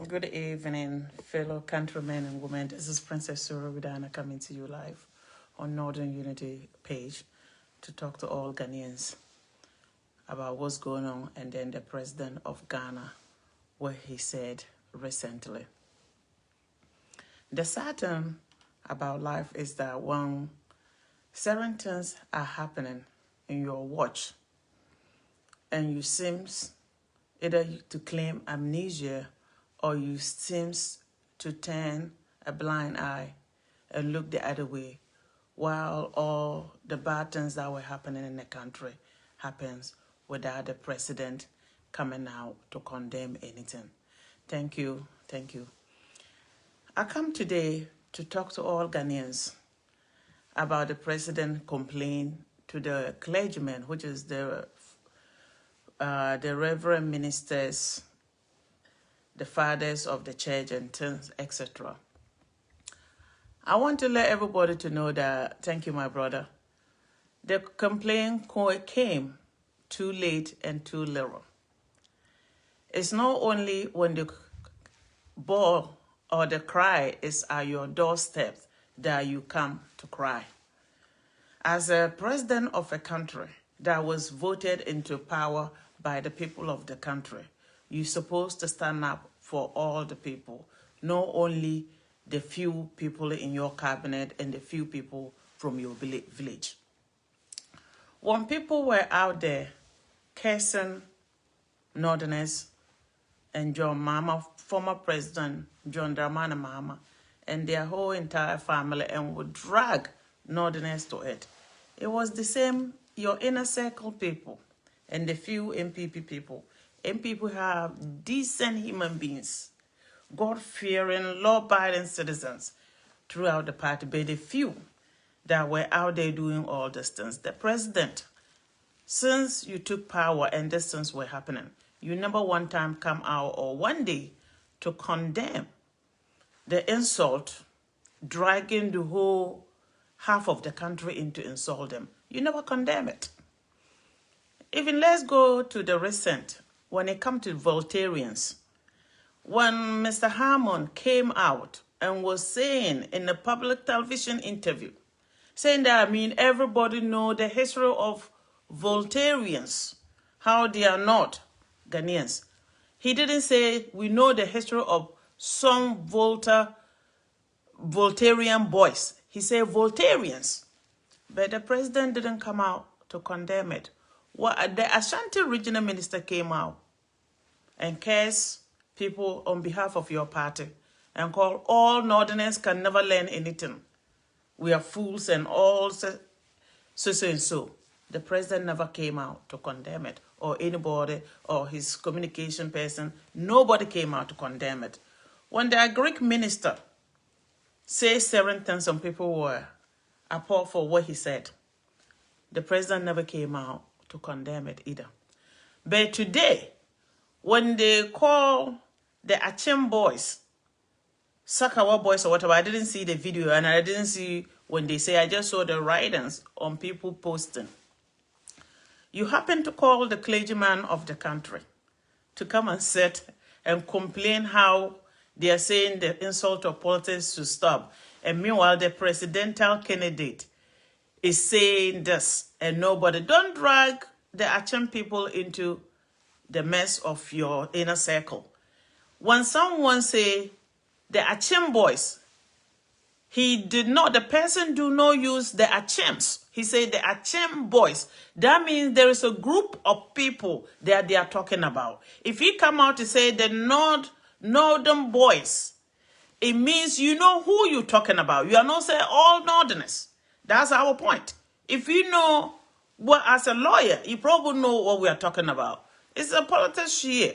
Good evening, fellow countrymen and women. This is Princess Sura Widana coming to you live on Northern Unity page to talk to all Ghanaians about what's going on and then the president of Ghana, what he said recently. The sad thing about life is that when certain things are happening in your watch and you seems either to claim amnesia or you seems to turn a blind eye and look the other way while all the bad things that were happening in the country happens without the president coming out to condemn anything. Thank you. Thank you. I come today to talk to all Ghanaians about the president complaint to the clergymen, which is the reverend ministers, the fathers of the church and things, etc. I want to let everybody to know that, thank you, my brother, the complaint came too late and too little. It's not only when the ball or the cry is at your doorstep that you come to cry. As a president of a country that was voted into power by the people of the country, you're supposed to stand up for all the people, not only the few people in your cabinet and the few people from your village. When people were out there cursing Northerners and John Mahama, former President John Dramani Mahama, and their whole entire family, and would drag Northerners to it, it was the same, your inner circle people and the few MPP people. MPP have decent human beings, God-fearing, law-abiding citizens throughout the party, but the few that were out there doing all these things. The president, since you took power and these things were happening, you never one time come out or one day to condemn the insult, dragging the whole half of the country into insult them. You never condemn it. Even let's go to the recent, when it comes to Voltarians. When Mr. Hammond came out and was saying in a public television interview, saying that, everybody know the history of Voltarians, how they are not Ghanaians. He didn't say we know the history of some Voltarian boys. He said Voltarians. But the president didn't come out to condemn it. The Ashanti regional minister came out and cursed people on behalf of your party and called all Northerners can never learn anything. We are fools and all so and so. The president never came out to condemn it, or anybody, or his communication person. Nobody came out to condemn it. When the Greek minister says certain things, some people were appalled for what he said. The president never came out to condemn it either. But today, when they call the Achim boys, Sakawa boys or whatever, I didn't see the video and I didn't see when they say, I just saw the writings on people posting. You happen to call the clergyman of the country to come and sit and complain how they are saying the insult of politics should stop. And meanwhile, the presidential candidate is saying this and nobody. Don't drag the Achim people into the mess of your inner circle. When someone say the Achim boys, the person do not use the Achims. He said the Achim boys. That means there is a group of people that they are talking about. If he come out to say the northern boys, it means you know who you're talking about. You are not saying all Northerners. That's our point. If you know, as a lawyer, you probably know what we are talking about. It's a politics here.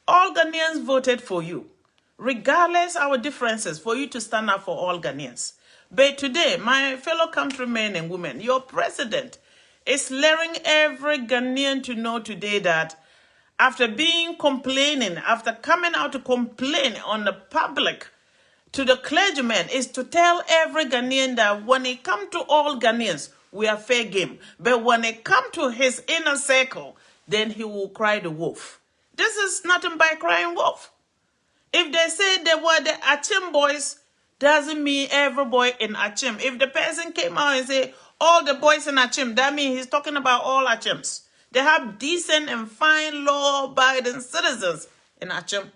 All Ghanaians voted for you, regardless of our differences, for you to stand up for all Ghanaians. But today, my fellow countrymen and women, your president is letting every Ghanaian to know today that after after coming out to complain on the public to the clergyman, is to tell every Ghanaian that when it comes to all Ghanaians, we are fair game. But when it comes to his inner circle, then he will cry the wolf. This is nothing but crying wolf. If they say they were the Achim boys, doesn't mean every boy in Achim. If the person came out and say all the boys in Achim, that means he's talking about all Achims. They have decent and fine law-abiding citizens in Achim.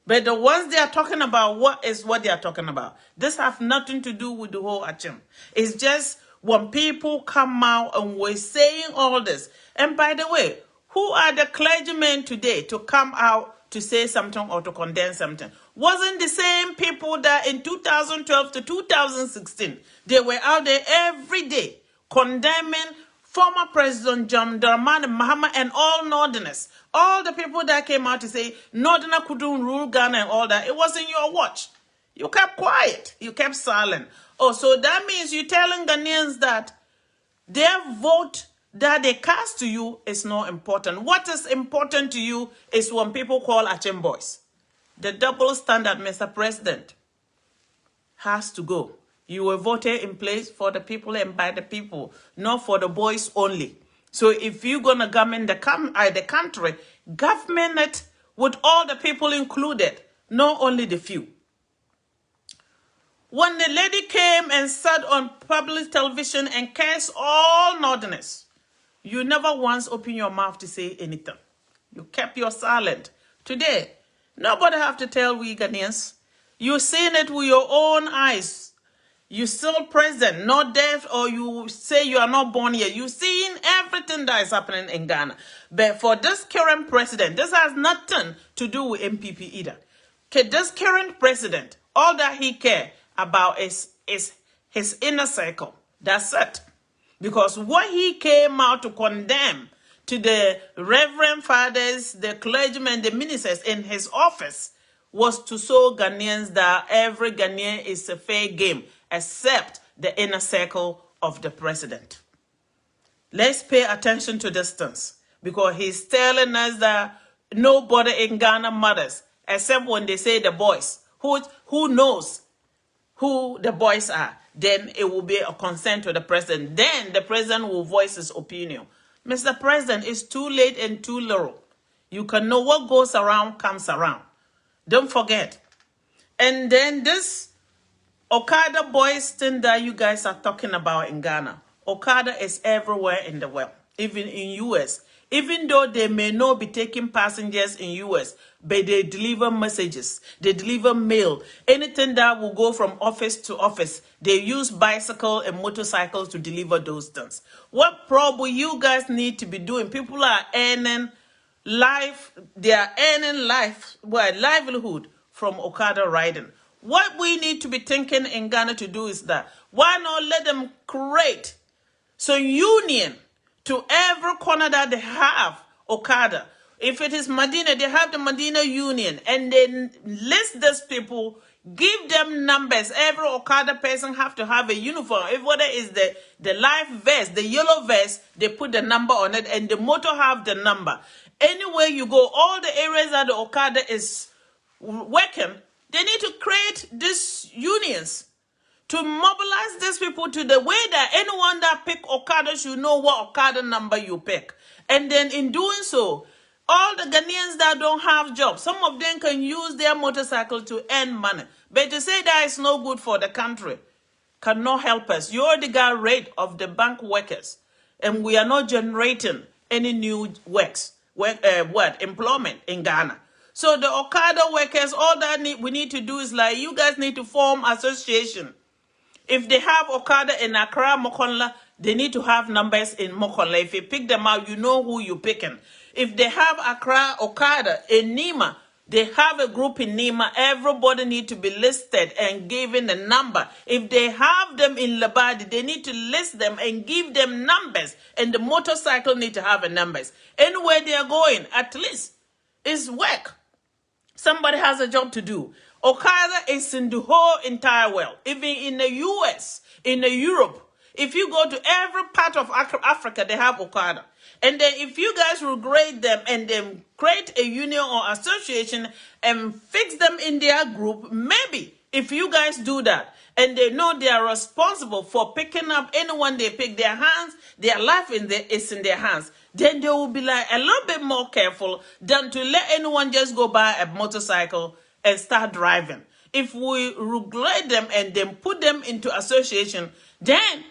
But the ones they are talking about, what they are talking about? This have nothing to do with the whole Achim. It's just when people come out and we're saying all this. And by the way, who are the clergymen today to come out to say something or to condemn something? Wasn't the same people that in 2012 to 2016, they were out there every day condemning former President John Dramani Mahama and all Northerners. All the people that came out to say Northerner couldn't rule Ghana and all that, it wasn't your watch. You kept quiet. You kept silent. Oh, so that means you're telling Ghanaians that their vote that they cast to you is not important. What is important to you is when people call Achim boys. The double standard, Mr. President, has to go. You were voted in place for the people and by the people, not for the boys only. So if you're going to govern the country, govern it with all the people included, not only the few. When the lady came and sat on public television and cursed all Northerners, you never once opened your mouth to say anything. You kept your silent. Today, nobody have to tell we Ghanaians. You've seen it with your own eyes. You're still present, not deaf, or you say you are not born here. You've seen everything that is happening in Ghana. But for this current president, this has nothing to do with MPP either. Okay, this current president, all that he cares about is his inner circle. That's it. Because what he came out to condemn to the reverend fathers, the clergymen, the ministers in his office was to show Ghanaians that every Ghanaian is a fair game, except the inner circle of the president. Let's pay attention to this things, because he's telling us that nobody in Ghana matters, except when they say the boys. Who knows who the boys are? Then it will be a concern to the president. Then the president will voice his opinion. Mr. President, it's too late and too little. You can know what goes around comes around. Don't forget. And then this Okada boys thing that you guys are talking about in Ghana. Okada is everywhere in the world, even in US. Even though they may not be taking passengers in US, but they deliver messages, they deliver mail, anything that will go from office to office. They use bicycle and motorcycles to deliver those things. What probably you guys need to be doing? People are earning life, they are earning livelihood from Okada riding. What we need to be thinking in Ghana to do is that, why not let them create some union to every corner that they have Okada. If it is Medina, they have the Medina Union, and then list these people, give them numbers. Every Okada person have to have a uniform. If whether it's the life vest, the yellow vest, they put the number on it, and the motor have the number. Anywhere you go, all the areas that the Okada is working, they need to create these unions to mobilize these people to the way that anyone that pick Okada should know what Okada number you pick. And then in doing so, all the Ghanaians that don't have jobs, some of them can use their motorcycle to earn money. But to say that is no good for the country cannot help us. You already got rid of the bank workers, and we are not generating any new employment in Ghana. So the Okada workers, all that we need to do is like, you guys need to form association. If they have Okada in Accra, Mokonla, they need to have numbers in Mokonla. If you pick them out, you know who you're picking. If they have Accra, Okada in Nima, they have a group in Nima. Everybody need to be listed and given a number. If they have them in Labadi, they need to list them and give them numbers. And the motorcycle need to have a numbers. Anywhere they are going, at least it's work. Somebody has a job to do. Okada is in the whole entire world, even in the US, in the Europe. If you go to every part of Africa, they have Okada. And then if you guys will grade them and then create a union or association and fix them in their group, maybe if you guys do that and they know they are responsible for picking up anyone they pick, their hands, their life is in their hands. then they will be like a little bit more careful than to let anyone just go buy a motorcycle and start driving. If we regulate them and then put them into association, then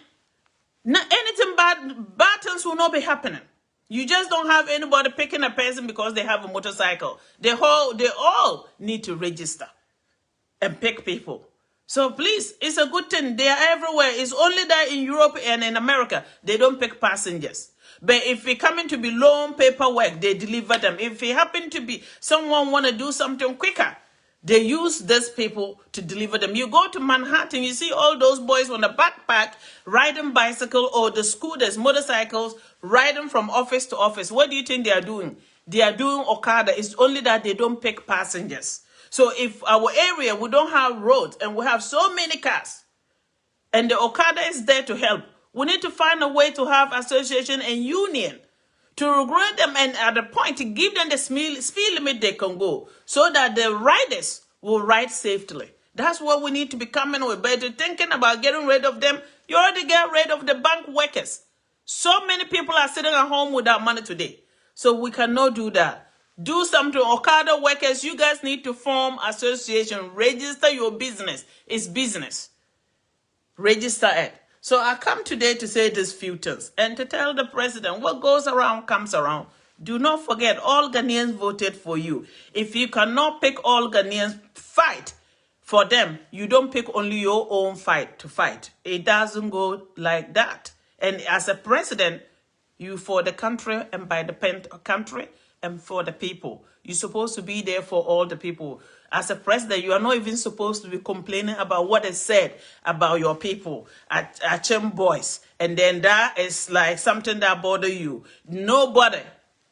anything bad things will not be happening. You just don't have anybody picking a person because they have a motorcycle. They all need to register and pick people. So please, it's a good thing. They are everywhere. It's only that in Europe and in America, they don't pick passengers. But if it coming to be loan paperwork, they deliver them. If it happen to be someone want to do something quicker, they use these people to deliver them. You go to Manhattan, you see all those boys on the backpack riding bicycle or the scooters, motorcycles, riding from office to office. What do you think they are doing? They are doing Okada. It's only that they don't pick passengers. So if our area, we don't have roads and we have so many cars and the Okada is there to help, we need to find a way to have association and union to regulate them and at the point to give them the speed limit they can go so that the riders will ride safely. That's what we need to be coming with. But you're thinking about getting rid of them, you already get rid of the bank workers. So many people are sitting at home without money today. So we cannot do that. Do something. Okada workers, you guys need to form association. Register your business. It's business. Register it. So I come today to say these few things and to tell the president what goes around comes around. Do not forget, all Ghanaians voted for you. If you cannot pick all Ghanaians, fight for them. You don't pick only your own fight to fight. It doesn't go like that. And as a president, you for the country and by the country and for the people. You're supposed to be there for all the people. As a president, you are not even supposed to be complaining about what is said about your people, Achem boys. And then that is like something that bother you. Nobody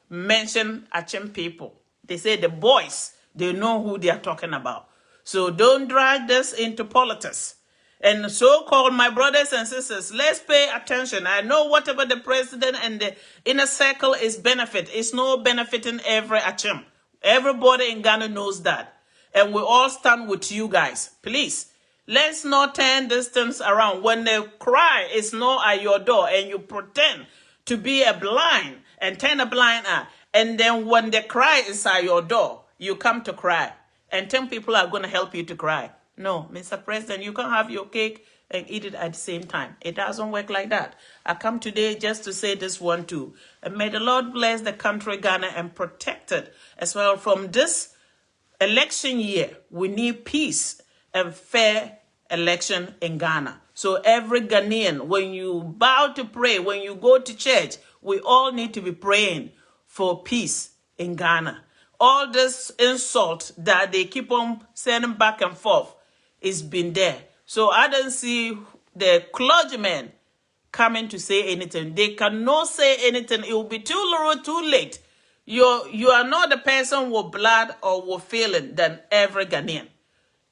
mention Achem people. They say the boys, they know who they are talking about. So don't drag this into politics. And so-called my brothers and sisters, let's pay attention. I know whatever the president and the inner circle is benefit, it's no benefiting every Achem. Everybody in Ghana knows that. And we all stand with you guys. Please, let's not turn this things around. When they cry, it's not at your door and you pretend to be a blind and turn a blind eye. And then when the cry is at your door, you come to cry. And 10 people are going to help you to cry. No, Mr. President, you can't have your cake and eat it at the same time. It doesn't work like that. I come today just to say this one too. And may the Lord bless the country, Ghana, and protect it as well from this election year. We need peace and fair election in Ghana. So every Ghanaian, when you bow to pray, when you go to church, we all need to be praying for peace in Ghana. All this insult that they keep on sending back and forth is been there. So I don't see the clergymen coming to say anything. They cannot say anything. It will be too little, too late. You are not the person with blood or with feeling than every Ghanaian.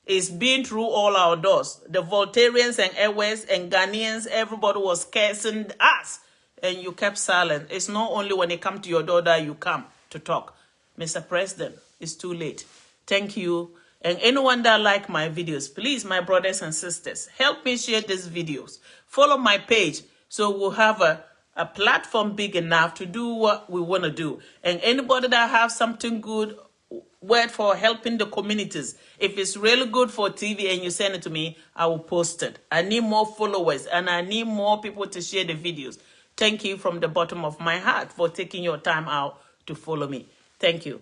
It's been through all our doors. The Voltarians and Airways and Ghanaians, everybody was cursing us. And you kept silent. It's not only when they come to your door that you come to talk. Mr. President, it's too late. Thank you. And anyone that like my videos, please, my brothers and sisters, help me share these videos. Follow my page so we'll have a platform big enough to do what we want to do. And anybody that have something good word for helping the communities, if it's really good for TV and you send it to me, I will post it. I need more followers and I need more people to share the videos. Thank you from the bottom of my heart for taking your time out to follow me. Thank you.